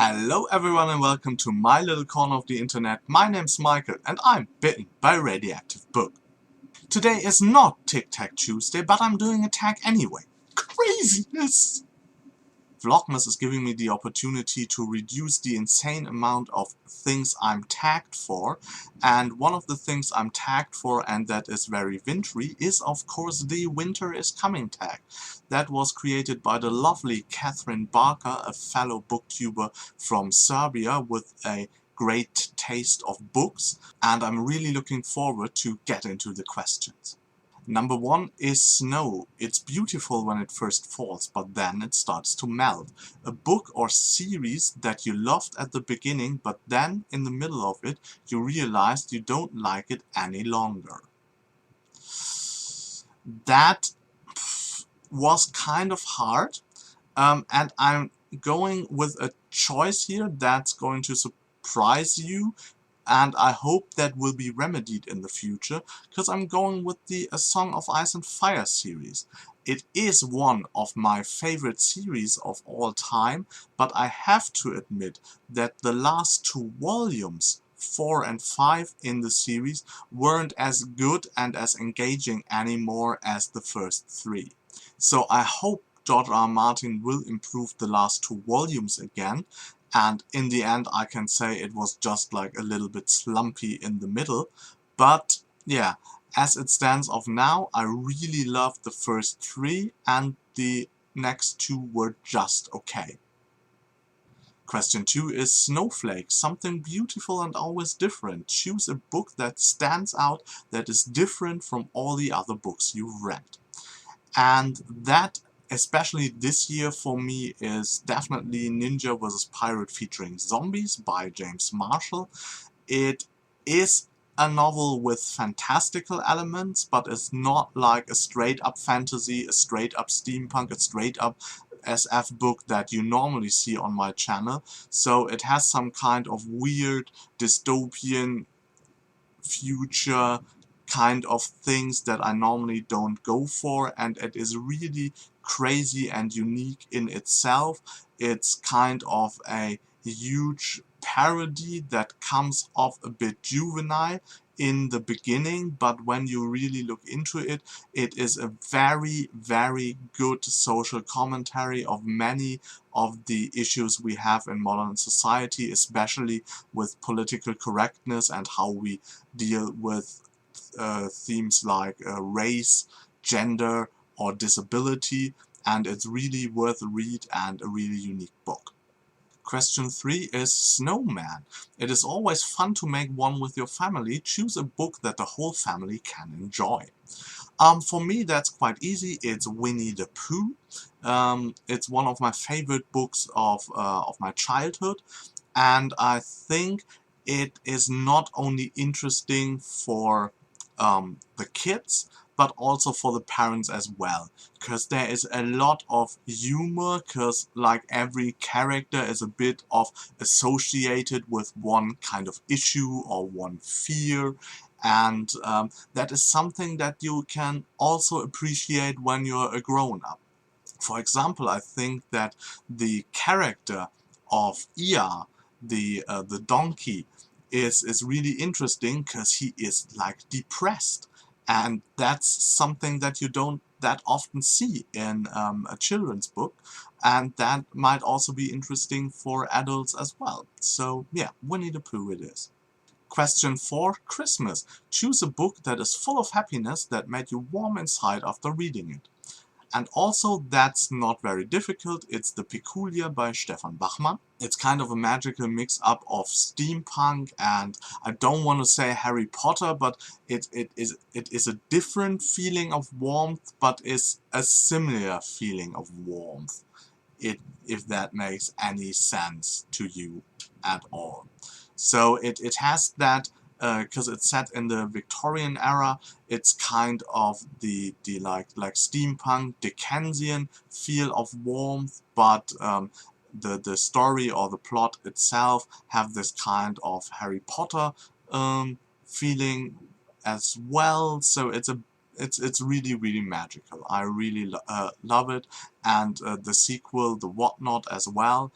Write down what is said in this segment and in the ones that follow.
Hello everyone and welcome to my little corner of the internet. My name's Michael and I'm bitten by a radioactive bug. Today is not Tic Tac Tuesday, but I'm doing a tag anyway. Craziness! Vlogmas is giving me the opportunity to reduce the insane amount of things I'm tagged for, and one of the things I'm tagged for, and that is very wintry, is of course the Winter is Coming tag. That was created by the lovely Catherine Barker, a fellow booktuber from Serbia with a great taste of books, and I'm really looking forward to get into the questions. Number 1 is snow. It's beautiful when it first falls, but then it starts to melt. A book or series that you loved at the beginning, but then in the middle of it you realized you don't like it any longer. That was kind of hard, and I'm going with a choice here that's going to surprise you, and I hope that will be remedied in the future, because I'm going with the A Song of Ice and Fire series. It is one of my favorite series of all time, but I have to admit that the last 2 volumes, 4 and 5 in the series, weren't as good and as engaging anymore as the first 3. So I hope George R. R. Martin will improve the last 2 volumes again, and in the end I can say it was just like a little bit slumpy in the middle. But yeah, as it stands of now, I really loved the first 3 and the next 2 were just okay. Question 2 is Snowflake, something beautiful and always different. Choose a book that stands out, that is different from all the other books you've read. And that, especially this year for me, is definitely Ninja vs. Pirate featuring zombies by James Marshall. It is a novel with fantastical elements, but it's not like a straight up fantasy, a straight up steampunk, a straight up SF book that you normally see on my channel. So it has some kind of weird dystopian future kind of things that I normally don't go for, and it is really crazy and unique in itself. It's kind of a huge parody that comes off a bit juvenile in the beginning, but when you really look into it, it is a very, very good social commentary of many of the issues we have in modern society, especially with political correctness and how we deal with themes like race, gender, or disability, and it's really worth a read and a really unique book. Question 3 is Snowman. It is always fun to make one with your family. Choose a book that the whole family can enjoy. For me that's quite easy. It's Winnie the Pooh. It's one of my favorite books of my childhood, and I think it is not only interesting for the kids, but also for the parents as well, because there is a lot of humor, because like every character is a bit of associated with one kind of issue or one fear, and that is something that you can also appreciate when you're a grown-up. For example, I think that the character of Ia, the donkey, is really interesting because he is like depressed, and that's something that you don't that often see in a children's book, and that might also be interesting for adults as well. So yeah, Winnie the Pooh it is. Question 4, Christmas. Choose a book that is full of happiness that made you warm inside after reading it. And also, that's not very difficult. It's The Peculiar by Stefan Bachmann. It's kind of a magical mix-up of steampunk and, I don't want to say Harry Potter, but it is a different feeling of warmth, but is a similar feeling of warmth, if that makes any sense to you at all. So it has that, because it's set in the Victorian era, it's kind of the like steampunk Dickensian feel of warmth, but the story or the plot itself have this kind of Harry Potter feeling as well. So it's really, really magical. I really love it, and the sequel, The Whatnot, as well.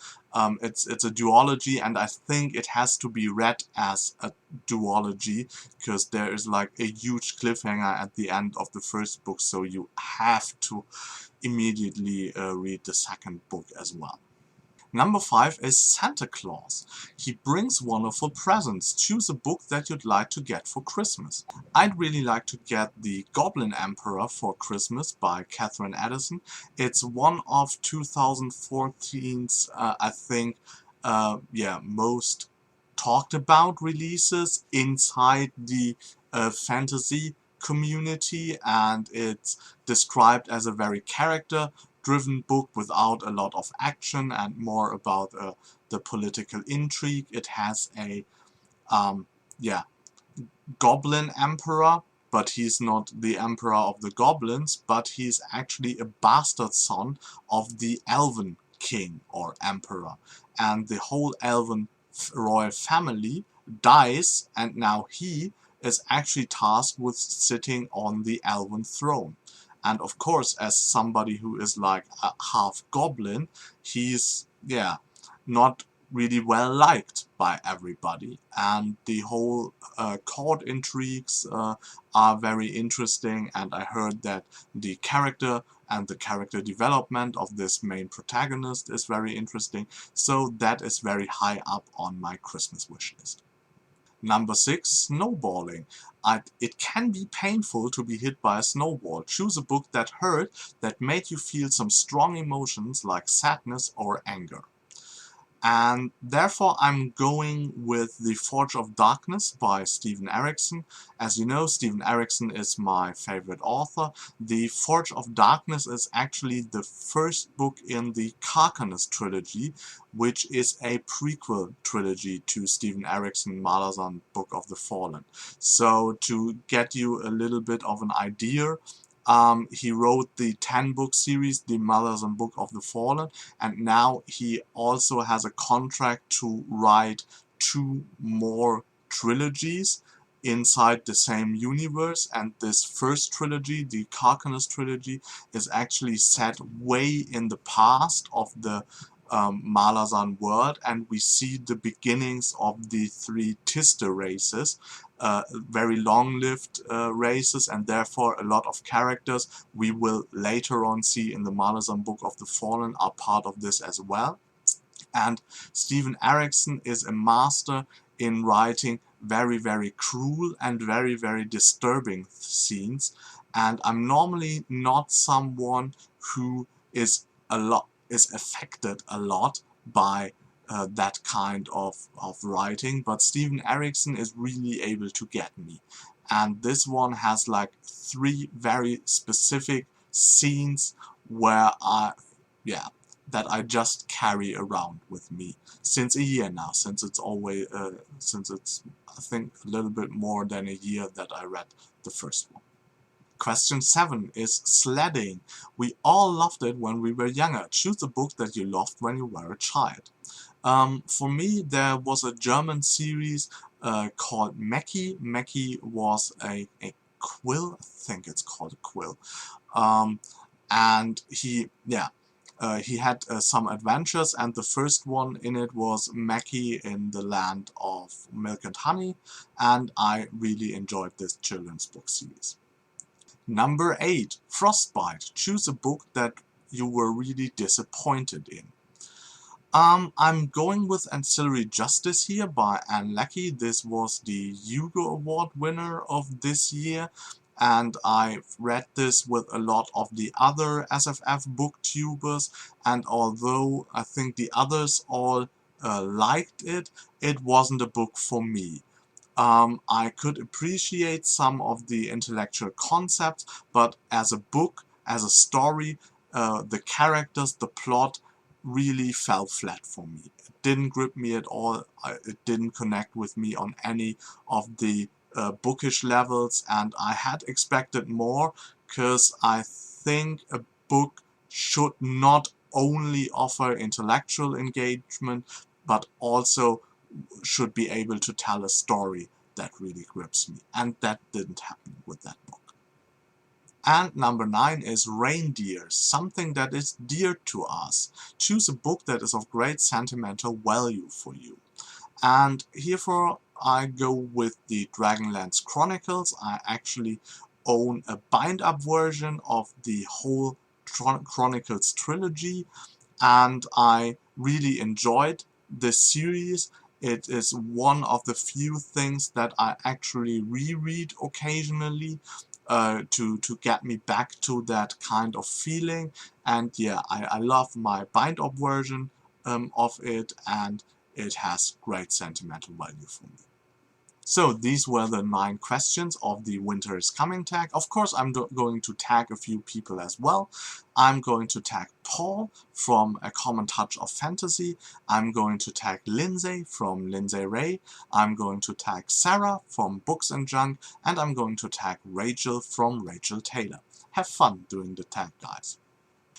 It's a duology, and I think it has to be read as a duology, because there is like a huge cliffhanger at the end of the first book, so you have to immediately read the second book as well. Number 5 is Santa Claus. He brings wonderful presents. Choose a book that you'd like to get for Christmas. I'd really like to get the Goblin Emperor for Christmas by Catherine Addison. It's one of 2014's, I think, most talked about releases inside the fantasy community, and it's described as a very character-driven book without a lot of action and more about the political intrigue. It has a yeah, Goblin Emperor, but he's not the Emperor of the Goblins, but he's actually a bastard son of the Elven King or Emperor. And the whole Elven royal family dies, and now he is actually tasked with sitting on the Elven throne. And of course, as somebody who is like a half goblin, he's, not really well liked by everybody, and the whole court intrigues are very interesting, and I heard that the character and the character development of this main protagonist is very interesting, so that is very high up on my Christmas wish list. Number 6, snowballing. It can be painful to be hit by a snowball. Choose a book that hurt, that made you feel some strong emotions like sadness or anger. And therefore I'm going with The Forge of Darkness by Steven Erikson. As you know, Steven Erikson is my favorite author. The Forge of Darkness is actually the first book in the Carcanos trilogy, which is a prequel trilogy to Steven Erikson Malazan Book of the Fallen. So to get you a little bit of an idea, he wrote the 10-book series, the Malazan Book of the Fallen, and now he also has a contract to write 2 more trilogies inside the same universe, and this first trilogy, the Carcanos trilogy, is actually set way in the past of the Malazan world, and we see the beginnings of the 3 Tiste races, very long-lived races, and therefore a lot of characters we will later on see in the Malazan Book of the Fallen are part of this as well. And Steven Erikson is a master in writing very, very cruel and very, very disturbing scenes, and I'm normally not someone who is affected a lot by that kind of writing, but Steven Erikson is really able to get me. And this one has like 3 very specific scenes where that I just carry around with me since a year now, since it's I think a little bit more than a year that I read the first one. Question 7 is Sledding. We all loved it when we were younger. Choose a book that you loved when you were a child. For me, there was a German series called Mackie. Mackie was a quill, I think it's called a quill. And he had some adventures, and the first one in it was Mackie in the Land of Milk and Honey, and I really enjoyed this children's book series. Number 8, Frostbite. Choose a book that you were really disappointed in. I'm going with Ancillary Justice here by Anne Leckie. This was the Hugo Award winner of this year, and I've read this with a lot of the other SFF booktubers, and although I think the others all liked it, it wasn't a book for me. I could appreciate some of the intellectual concepts, but as a book, as a story, the characters, the plot really fell flat for me. It didn't grip me at all, it didn't connect with me on any of the bookish levels, and I had expected more, because I think a book should not only offer intellectual engagement, but also should be able to tell a story that really grips me, and that didn't happen with that book. And number 9 is Reindeer, something that is dear to us. Choose a book that is of great sentimental value for you. And herefore I go with the Dragonlance Chronicles. I actually own a bind-up version of the whole Chronicles trilogy, and I really enjoyed this series. It is one of the few things that I actually reread occasionally to get me back to that kind of feeling. And yeah, I love my bind-up version of it, and it has great sentimental value for me. So these were the 9 questions of the Winter is Coming tag. Of course, I'm going to tag a few people as well. I'm going to tag Paul from A Common Touch of Fantasy. I'm going to tag Lindsay from Lindsay Ray. I'm going to tag Sarah from Books and Junk. And I'm going to tag Rachel from Rachel Taylor. Have fun doing the tag, guys.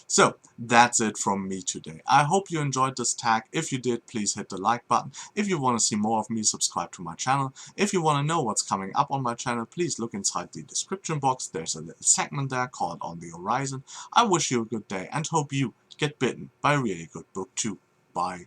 So, that's it from me today. I hope you enjoyed this tag. If you did, please hit the like button. If you want to see more of me, subscribe to my channel. If you want to know what's coming up on my channel, please look inside the description box. There's a little segment there called On the Horizon. I wish you a good day and hope you get bitten by a really good book too. Bye.